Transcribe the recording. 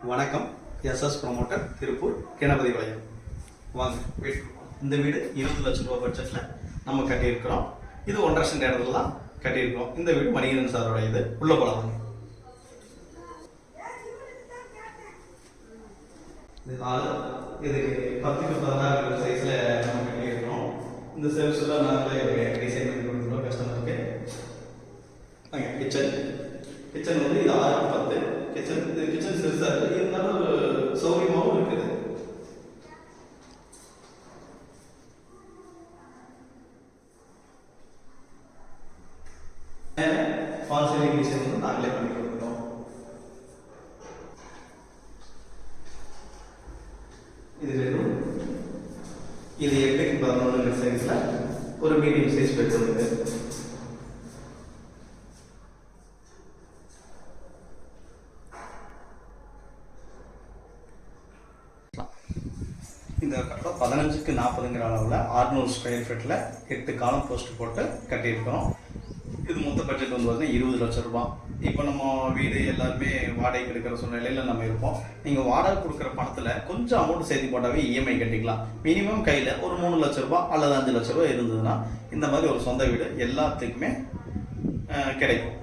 வணக்கம். SS promoter Tiruppur Ganapathi வளையம். வாங்க வீடு. இந்த வீடு 20 லட்சம் ரூபா பட்ஜெட்டில் நம்ம கட்டியிருக்கிறோம். இது 1.5 சென்ட் இடத்துலலாம் கட்டியிருக்கிறோம். இந்த வீடு மணிகண்டன் சாரோட இது. உள்ள போகலாம். இது 10க்கு 16 சைஸில் நம்ம கட்டியிருக்கிறோம். இந்த செல்ஃப்ஸ்லாம் நாங்களே டிசைன் பண்ணி கொடுத்துருவோம் கஸ்டமருக்கு. கிச்சன் வந்து இது 6க்கு 10. கிச்சன் சிறுசாக இருக்குது, இருந்தாலும் சௌகரியமாகவும் இருக்குது. ஃபால் சீலிங் டிசைன் வந்து நாங்களே பண்ணி கொடுக்குறோம். இது 8க்கு 11 சைஸில் ஒரு மீடியம் சைஸ் பெட் இருக்குது. இந்த கட்டடம் 15க்கு 40ங்கிற அளவில் 600 ஸ்கொயர் ஃபீட்டில் 8 காலம் போஸ்ட் போட்டு கட்டியிருக்கிறோம். இது மொத்த பட்ஜெட் வந்து பார்த்தீங்கன்னா 20 லட்சம் ரூபா. இப்போ நம்ம வீடு எல்லாருமே வாடகைக்கு எடுக்கிற சூழ்நிலையில் நம்ம இருப்போம். நீங்கள் வாடகை கொடுக்குற பணத்தில் கொஞ்சம் அமௌண்ட் சேர்த்து போட்டாவே இஎம்ஐ கட்டிக்கலாம். மினிமம் கையில் ஒரு 3 லட்ச ரூபா அல்லது 5 லட்ச ரூபா இருந்ததுன்னா இந்த மாதிரி ஒரு சொந்த வீடு எல்லாத்துக்குமே கிடைக்கும்.